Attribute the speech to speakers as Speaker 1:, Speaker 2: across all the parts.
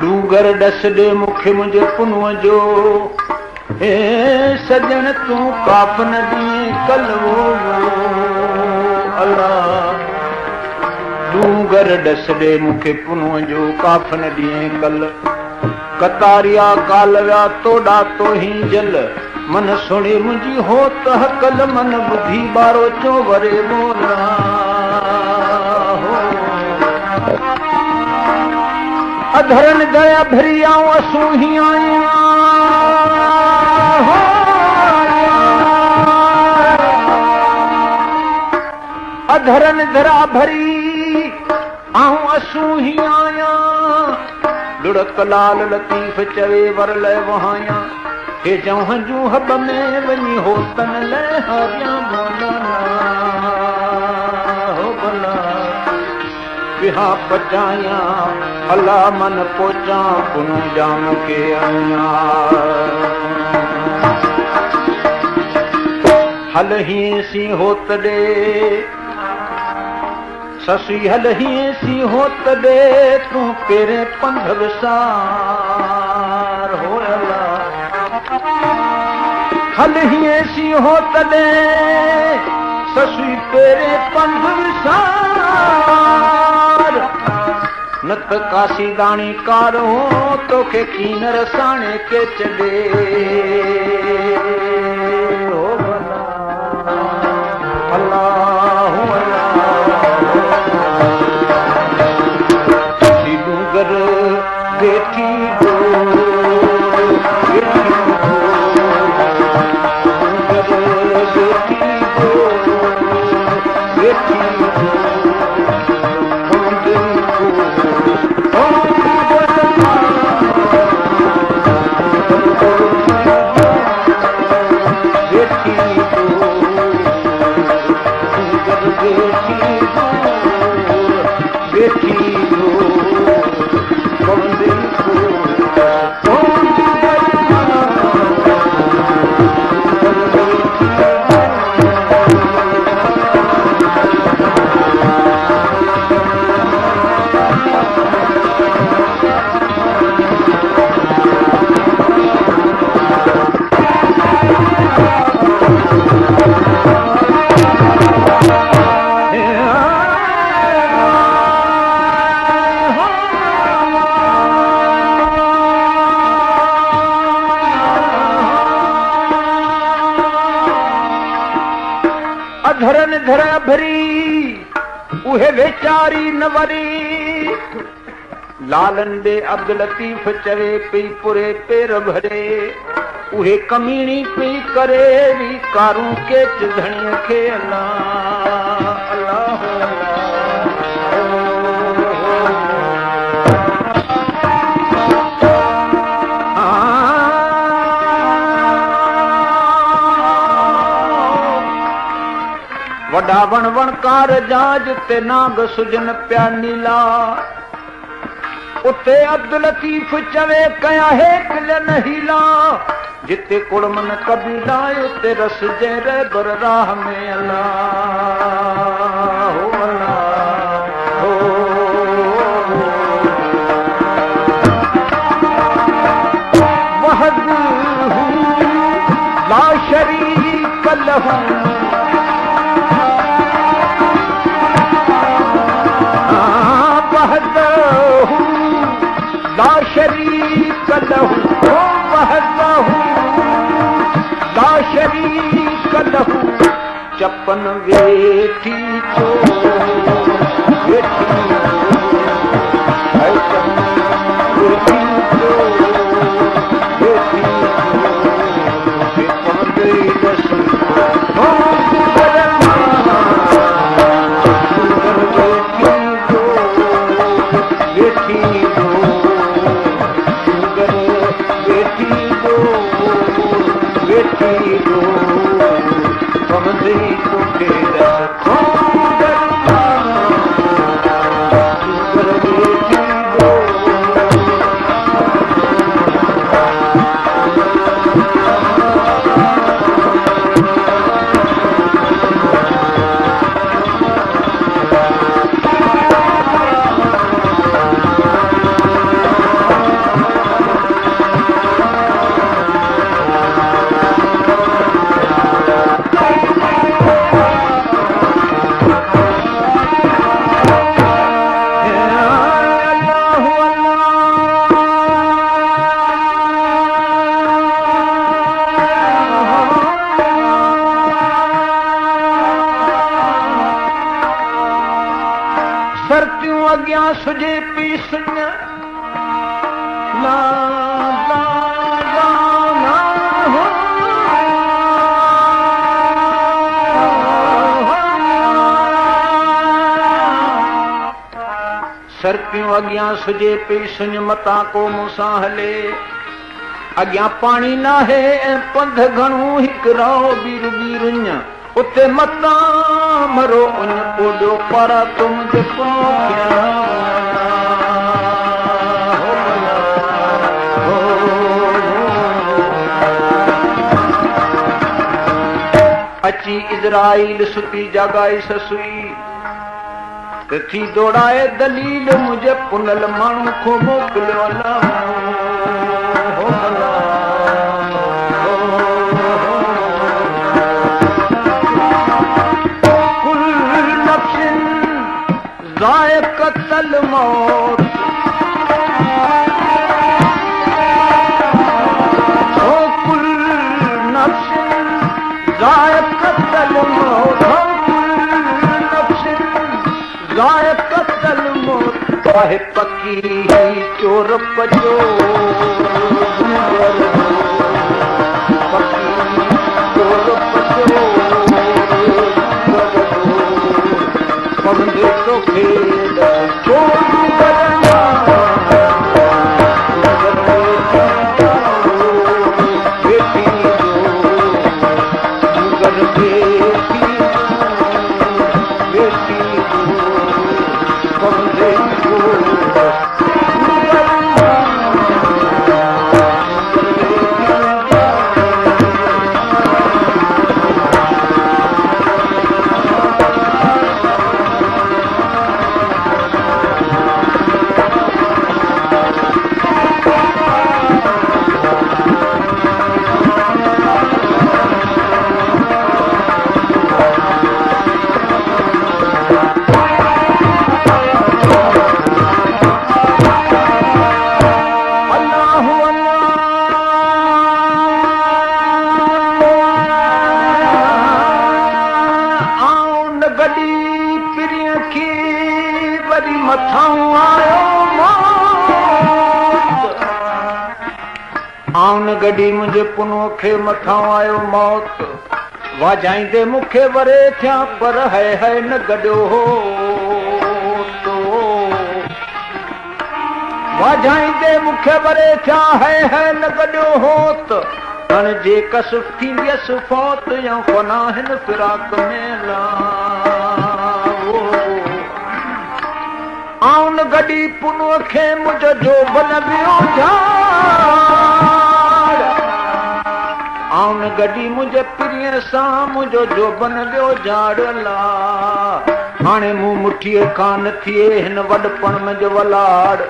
Speaker 1: डूगर डस दे मुखे मुझे पुनव जो हे सजन तू काफ न दिए कल वो अल्लाह डूगर डस दे मुखे पुनव जो काफ न दिए कल कतारिया कालव्या तोड़ा तो ही जल मन सुने मुझी हो त कल मन बुद्धि बारो चो वरे बोला अधरन दया भरी आऊं असू ही आया अधरन धरा भरी आऊं असू ही आया लुड़क लाल लतीफ चवे वर ले वहाया हे जऊं जू हब में वनी हो तन ले हरिया बोला हो भला बिहा पचाया अल्लाह मन पोचा पुनु जाम के आया हल ही सी होत दे ससी हल ही सी होत दे तू पेरे पंध विसार हो अल्लाह हल ही सी होत दे ससी पेरे पंध विसार नत काशी दाणी कार हो तो के कीनर साणे के चले हो भला अल्लाह अल्लाह डूगर बेठी दो धरन धरा भरी उहे वेचारी नवरी लालन दे अब्दुल लतीफ चवे पई पुरे पेर भरे उहे कमीणी पई करे वी कारू के चिधणी खे अल्लाह अल्लाह वडा वण वणकार जाज ते नाग सुजन प्या नीला उते अब्दुल लतीफ चवे कया है किल नहीला जिते कुड़मन कबीला उते रस जरे बर राह में अल्लाह हो अल्लाह हो वहद ला शरीक लहू ला शरीक लहू वहदहू लहू चपन वेठी चो वेठी वेठी चो वेठी सुजे पी सुन ला ला ला ला हो सरपियों अॻियां सुजे पी सुन मता को मूंसां हले अॻियां पाणी नाहे ऐं पंध घणो हिकु राहो बीर बीरुञ उते मता मरो उन पोॾो पारा तुम जे पोखिया अची इज़राइल सुती जगाई ससुई थी दौड़ाए दलील मुझे पुनल माण्हू को मोकिलियो अलाह ज़ाइक़तल मौत ओ कुल नफ्सिन ज़ाइक़तल मौत ओ कुल नफ्सिन ज़ाइक़तल मौत आहे पकी चोर पजो पकी चोर पजो पवंदे तो खेद छोड़ बदना बेटी जुगर बेटी बेटी पवंदे गडी मुझे पुनो खे मथां आयो मौत वाजाईंदे मुखे वरे थिया पर है न गॾियो हो तो वाजाईंदे मुखे वरे थिया है न गॾियो हो त हाणे जे कसफ थींदसि फौत या फना हिन फिराक में आउन गडी पुनो खे मुझो जो बन वियो आउन गडी मुझे प्रिय सां मुझो जो बन वियो झाड़ला हाणे मूं मुठीअ खां न थिए हिन वॾपण में जो वलाड़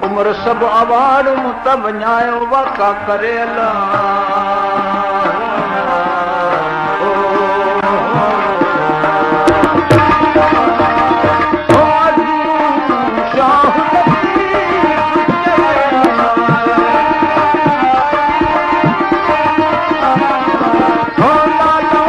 Speaker 1: उमिरि सभु अवाड़ मूं त वञायो वाका करे अला la la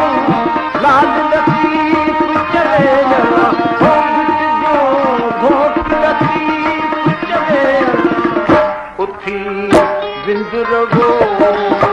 Speaker 1: बिंद रवो